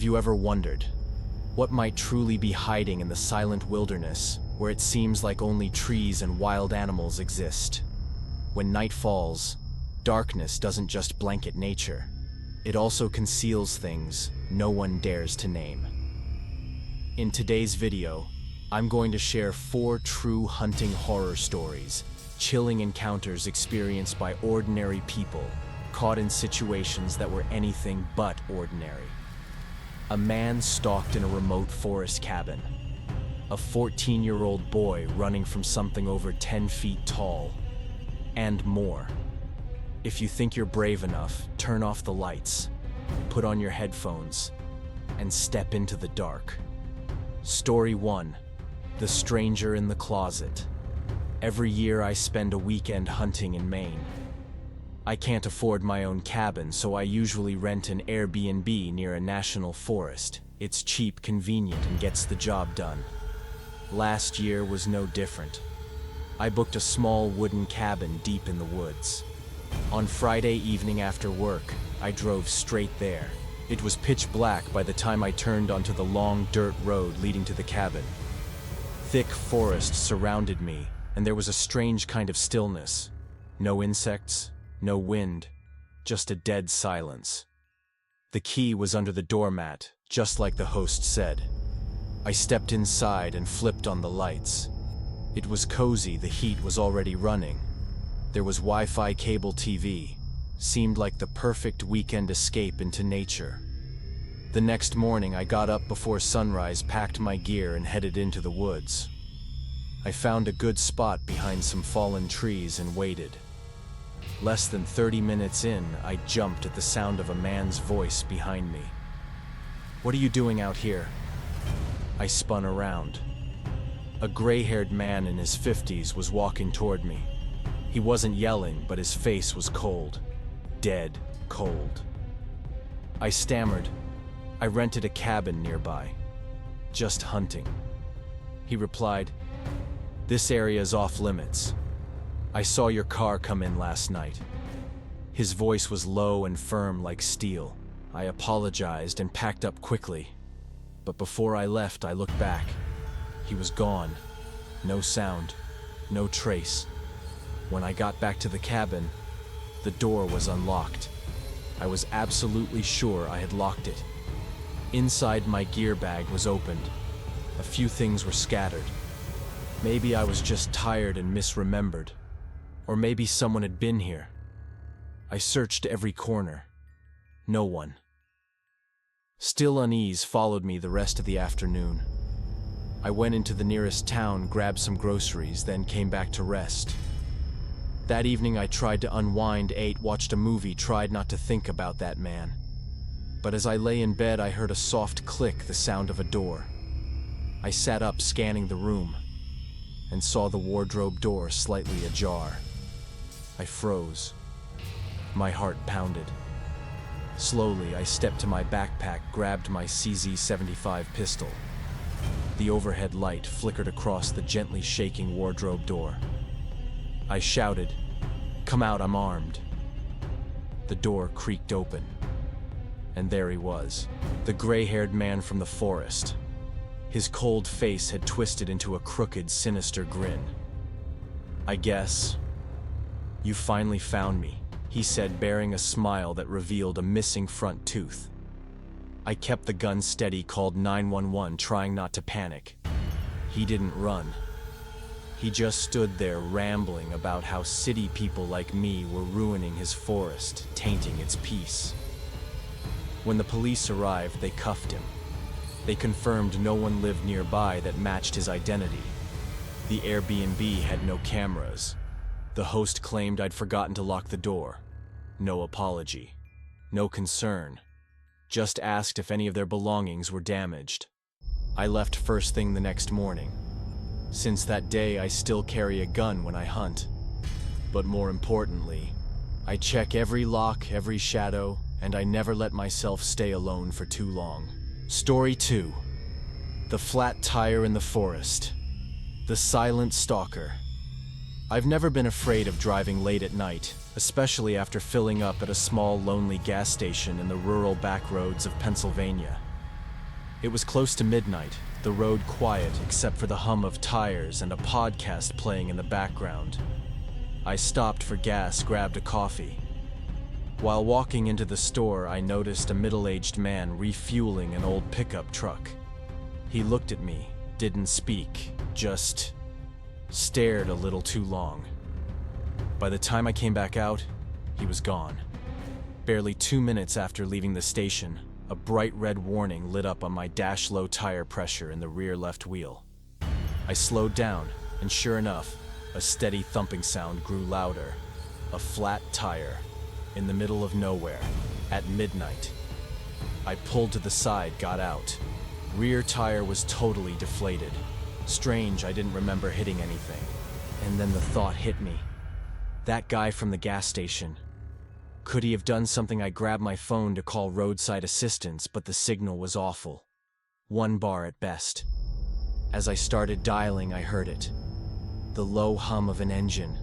Have you ever wondered what might truly be hiding in the silent wilderness where it seems like only trees and wild animals exist? When night falls, darkness doesn't just blanket nature. It also conceals things no one dares to name. In today's video, I'm going to share 4 true hunting horror stories, chilling encounters experienced by ordinary people caught in situations that were anything but ordinary. A man stalked in a remote forest cabin. A 14-year-old boy running from something over 10 feet tall. And more. If you think you're brave enough, turn off the lights, put on your headphones, and step into the dark. Story 1. The Stranger in the Closet. Every year I spend a weekend hunting in Maine. I can't afford my own cabin, so I usually rent an Airbnb near a national forest. It's cheap, convenient, and gets the job done. Last year was no different. I booked a small wooden cabin deep in the woods. On Friday evening after work, I drove straight there. It was pitch black by the time I turned onto the long dirt road leading to the cabin. Thick forest surrounded me, and there was a strange kind of stillness. No insects, no wind, just a dead silence. The key was under the doormat, just like the host said. I stepped inside and flipped on the lights. It was cozy, the heat was already running. There was Wi-Fi cable TV. Seemed like the perfect weekend escape into nature. The next morning I got up before sunrise, packed my gear, and headed into the woods. I found a good spot behind some fallen trees and waited. Less than 30 minutes in, I jumped at the sound of a man's voice behind me. "What are you doing out here?" I spun around. A gray-haired man in his 50s was walking toward me. He wasn't yelling, but his face was cold. Dead cold. I stammered. "I rented a cabin nearby. Just hunting." He replied, "This area is off limits. I saw your car come in last night." His voice was low and firm like steel. I apologized and packed up quickly. But before I left, I looked back. He was gone. No sound, no trace. When I got back to the cabin, the door was unlocked. I was absolutely sure I had locked it. Inside, my gear bag was opened. A few things were scattered. Maybe I was just tired and misremembered. Or maybe someone had been here. I searched every corner. No one. Still unease followed me the rest of the afternoon. I went into the nearest town, grabbed some groceries, then came back to rest. That evening I tried to unwind, ate, watched a movie, tried not to think about that man. But as I lay in bed, I heard a soft click, the sound of a door. I sat up, scanning the room, and saw the wardrobe door slightly ajar. I froze. My heart pounded. Slowly, I stepped to my backpack, grabbed my CZ-75 pistol. The overhead light flickered across the gently shaking wardrobe door. I shouted, "Come out, I'm armed." The door creaked open. And there he was, the gray-haired man from the forest. His cold face had twisted into a crooked, sinister grin. "I guess you finally found me," he said, bearing a smile that revealed a missing front tooth. I kept the gun steady, called 911, trying not to panic. He didn't run. He just stood there rambling about how city people like me were ruining his forest, tainting its peace. When the police arrived, they cuffed him. They confirmed no one lived nearby that matched his identity. The Airbnb had no cameras. The host claimed I'd forgotten to lock the door. No apology. No concern. Just asked if any of their belongings were damaged. I left first thing the next morning. Since that day, I still carry a gun when I hunt. But more importantly, I check every lock, every shadow, and I never let myself stay alone for too long. Story 2. The Flat Tire in the Forest. The Silent Stalker. I've never been afraid of driving late at night, especially after filling up at a small, lonely gas station in the rural backroads of Pennsylvania. It was close to midnight, the road quiet except for the hum of tires and a podcast playing in the background. I stopped for gas, grabbed a coffee. While walking into the store, I noticed a middle-aged man refueling an old pickup truck. He looked at me, didn't speak, just stared a little too long. By the time I came back out, he was gone. Barely 2 minutes after leaving the station, a bright red warning lit up on my dash: low tire pressure in the rear left wheel. I slowed down, and sure enough, a steady thumping sound grew louder. A flat tire, in the middle of nowhere, at midnight. I pulled to the side, got out. Rear tire was totally deflated. Strange, I didn't remember hitting anything. And then the thought hit me. That guy from the gas station. Could he have done something? I grabbed my phone to call roadside assistance, but the signal was awful. 1 bar at best. As I started dialing, I heard it. The low hum of an engine.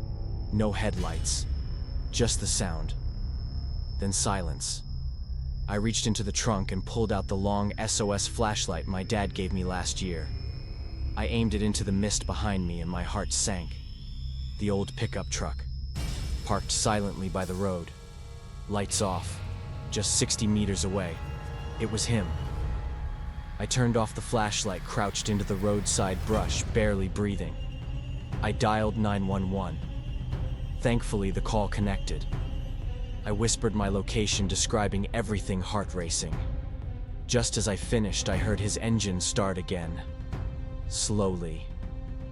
No headlights. Just the sound. Then silence. I reached into the trunk and pulled out the long SOS flashlight my dad gave me last year. I aimed it into the mist behind me and my heart sank. The old pickup truck, parked silently by the road. Lights off, just 60 meters away. It was him. I turned off the flashlight, crouched into the roadside brush, barely breathing. I dialed 911. Thankfully, the call connected. I whispered my location, describing everything, heart racing. Just as I finished, I heard his engine start again. Slowly.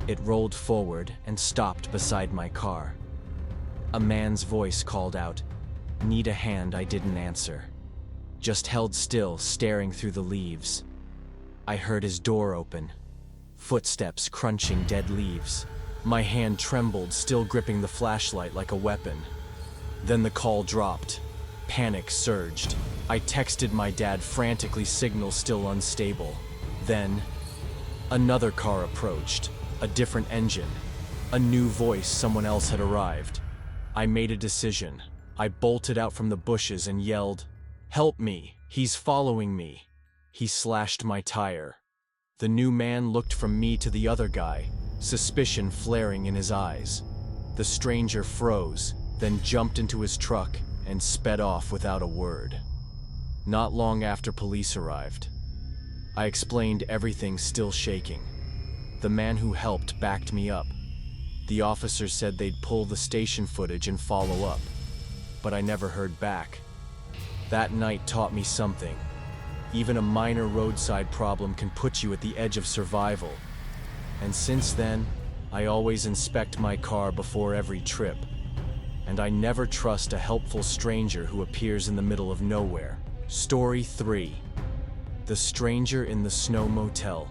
It rolled forward and stopped beside my car. A man's voice called out, "Need a hand?" I didn't answer. Just held still, staring through the leaves. I heard his door open. Footsteps crunching dead leaves. My hand trembled, still gripping the flashlight like a weapon. Then the call dropped. Panic surged. I texted my dad frantically, signal still unstable. Then, another car approached. A different engine. A new voice, someone else had arrived. I made a decision. I bolted out from the bushes and yelled, "Help me! He's following me!" He slashed my tire. The new man looked from me to the other guy, suspicion flaring in his eyes. The stranger froze, then jumped into his truck and sped off without a word. Not long after police arrived. I explained everything, still shaking. The man who helped backed me up. The officers said they'd pull the station footage and follow up, but I never heard back. That night taught me something. Even a minor roadside problem can put you at the edge of survival. And since then, I always inspect my car before every trip. And I never trust a helpful stranger who appears in the middle of nowhere. Story 3. The Stranger in the Snow Motel.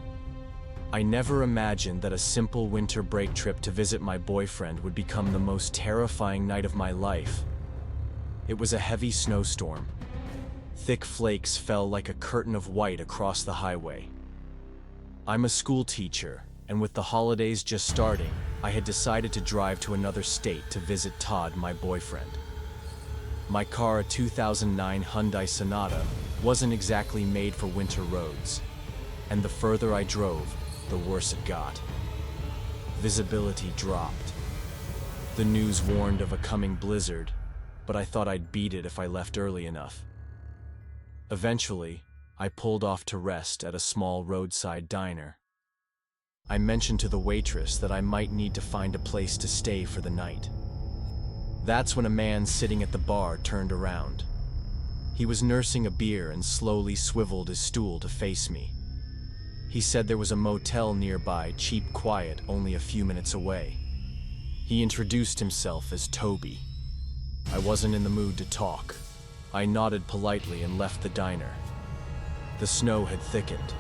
I never imagined that a simple winter break trip to visit my boyfriend would become the most terrifying night of my life. It was a heavy snowstorm. Thick flakes fell like a curtain of white across the highway. I'm a school teacher, and with the holidays just starting, I had decided to drive to another state to visit Todd, my boyfriend. My car, a 2009 Hyundai Sonata, wasn't exactly made for winter roads, and the further I drove, the worse it got. Visibility dropped. The news warned of a coming blizzard, but I thought I'd beat it if I left early enough. Eventually, I pulled off to rest at a small roadside diner. I mentioned to the waitress that I might need to find a place to stay for the night. That's when a man sitting at the bar turned around. He was nursing a beer and slowly swiveled his stool to face me. He said there was a motel nearby, cheap, quiet, only a few minutes away. He introduced himself as Toby. I wasn't in the mood to talk. I nodded politely and left the diner. The snow had thickened.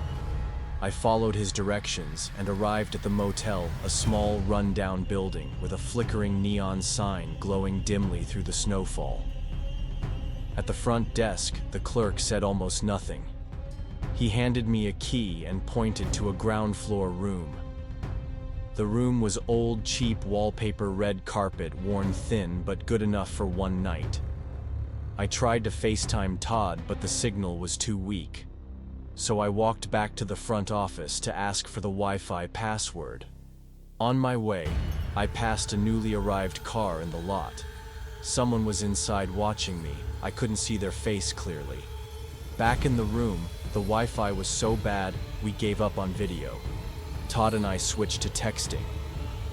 I followed his directions and arrived at the motel, a small, run-down building with a flickering neon sign glowing dimly through the snowfall. At the front desk, the clerk said almost nothing. He handed me a key and pointed to a ground-floor room. The room was old, cheap wallpaper, red carpet, worn thin but good enough for one night. I tried to FaceTime Todd, but the signal was too weak. So I walked back to the front office to ask for the Wi-Fi password. On my way, I passed a newly arrived car in the lot. Someone was inside watching me. I couldn't see their face clearly. Back in the room, the Wi-Fi was so bad, we gave up on video. Todd and I switched to texting.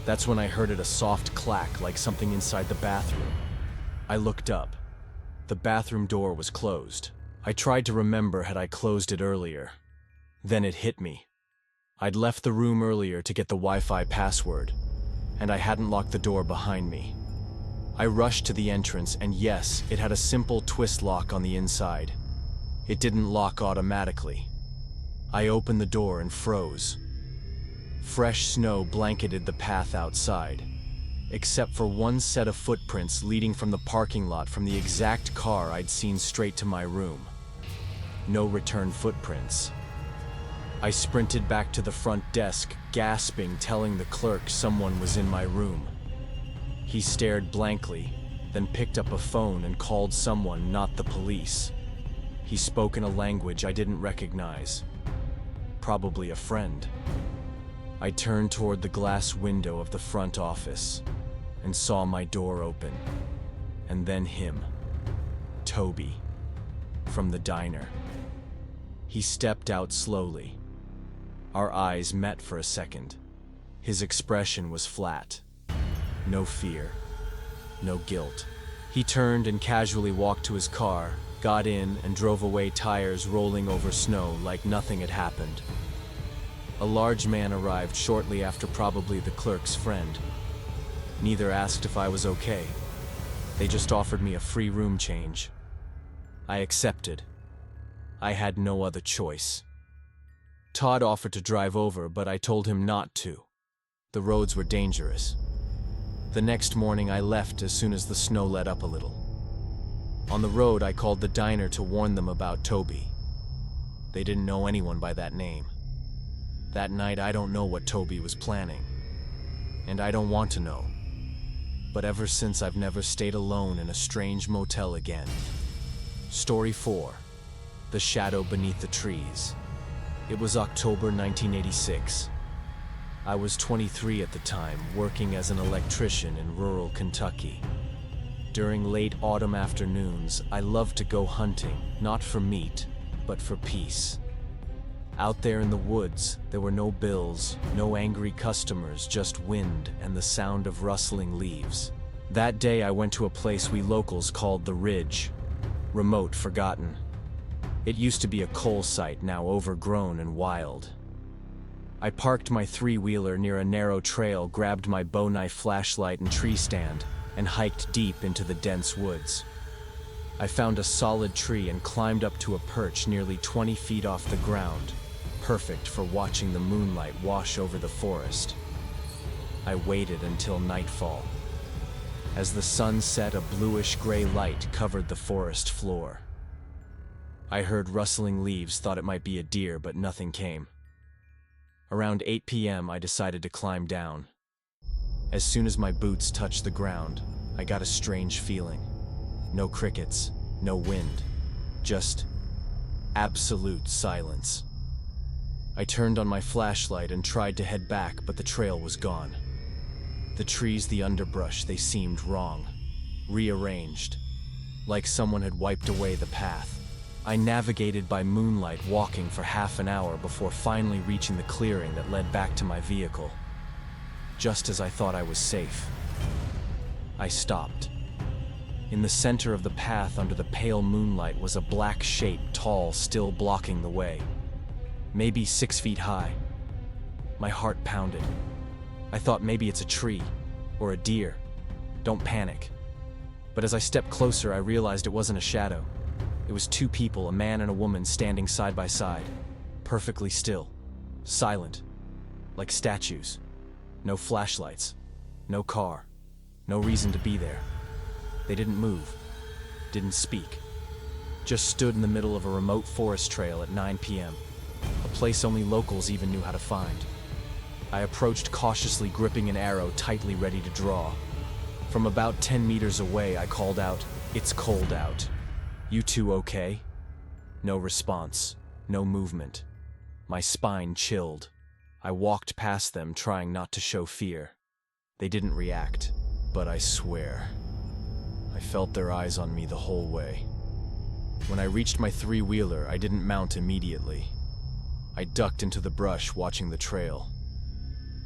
That's when I heard a soft clack like something inside the bathroom. I looked up. The bathroom door was closed. I tried to remember had I closed it earlier. Then it hit me. I'd left the room earlier to get the Wi-Fi password, and I hadn't locked the door behind me. I rushed to the entrance, and yes, it had a simple twist lock on the inside. It didn't lock automatically. I opened the door and froze. Fresh snow blanketed the path outside, except for one set of footprints leading from the parking lot from the exact car I'd seen straight to my room. No return footprints. I sprinted back to the front desk, gasping, telling the clerk someone was in my room. He stared blankly, then picked up a phone and called someone, not the police. He spoke in a language I didn't recognize. Probably a friend. I turned toward the glass window of the front office and saw my door open. And then him. Toby. From the diner. He stepped out slowly. Our eyes met for a second. His expression was flat. No fear. No guilt. He turned and casually walked to his car, got in, and drove away, tires rolling over snow like nothing had happened. A large man arrived shortly after, probably the clerk's friend. Neither asked if I was okay. They just offered me a free room change. I accepted. I had no other choice. Todd offered to drive over, but I told him not to. The roads were dangerous. The next morning I left as soon as the snow let up a little. On the road I called the diner to warn them about Toby. They didn't know anyone by that name. That night I don't know what Toby was planning. And I don't want to know. But ever since I've never stayed alone in a strange motel again. Story 4. The Shadow Beneath the Trees. It was October 1986. I was 23 at the time, working as an electrician in rural Kentucky. During late autumn afternoons, I loved to go hunting, not for meat, but for peace. Out there in the woods, there were no bills, no angry customers, just wind and the sound of rustling leaves. That day I went to a place we locals called the Ridge. Remote, forgotten. It used to be a coal site, now overgrown and wild. I parked my three-wheeler near a narrow trail, grabbed my bow knife, flashlight, and tree stand, and hiked deep into the dense woods. I found a solid tree and climbed up to a perch nearly 20 feet off the ground, perfect for watching the moonlight wash over the forest. I waited until nightfall. As the sun set, a bluish-gray light covered the forest floor. I heard rustling leaves, thought it might be a deer, but nothing came. Around 8 p.m., I decided to climb down. As soon as my boots touched the ground, I got a strange feeling. No crickets, no wind, just absolute silence. I turned on my flashlight and tried to head back, but the trail was gone. The trees, the underbrush, they seemed wrong, rearranged, like someone had wiped away the path. I navigated by moonlight, walking for half an hour before finally reaching the clearing that led back to my vehicle. Just as I thought I was safe, I stopped. In the center of the path, under the pale moonlight, was a black shape, tall, still blocking the way. Maybe 6 feet high. My heart pounded. I thought maybe it's a tree, or a deer. Don't panic. But as I stepped closer, I realized it wasn't a shadow. It was two people, a man and a woman, standing side by side, perfectly still, silent, like statues. No flashlights, no car, no reason to be there. They didn't move, didn't speak, just stood in the middle of a remote forest trail at 9 p.m., a place only locals even knew how to find. I approached cautiously, gripping an arrow tightly, ready to draw. From about 10 meters away, I called out, "It's cold out. You two okay?" No response. No movement. My spine chilled. I walked past them, trying not to show fear. They didn't react, but I swear, I felt their eyes on me the whole way. When I reached my three-wheeler, I didn't mount immediately. I ducked into the brush, watching the trail.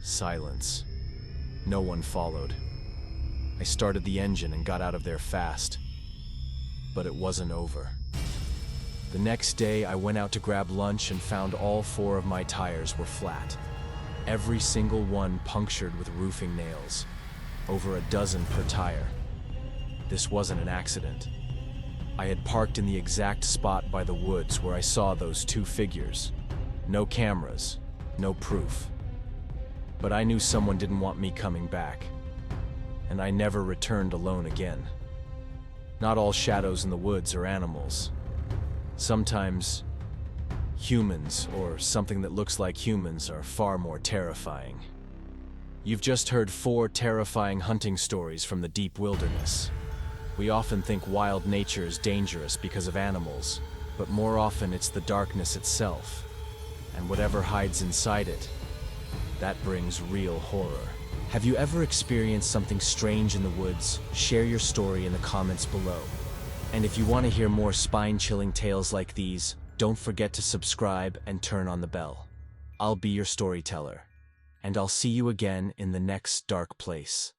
Silence. No one followed. I started the engine and got out of there fast. But it wasn't over. The next day, I went out to grab lunch and found all 4 of my tires were flat. Every single one punctured with roofing nails. Over a dozen per tire. This wasn't an accident. I had parked in the exact spot by the woods where I saw those 2 figures. No cameras, no proof. But I knew someone didn't want me coming back. And I never returned alone again. Not all shadows in the woods are animals. Sometimes, humans, or something that looks like humans, are far more terrifying. You've just heard 4 terrifying hunting stories from the deep wilderness. We often think wild nature is dangerous because of animals, but more often it's the darkness itself. And whatever hides inside it, that brings real horror. Have you ever experienced something strange in the woods? Share your story in the comments below. And if you want to hear more spine-chilling tales like these, don't forget to subscribe and turn on the bell. I'll be your storyteller, and I'll see you again in the next dark place.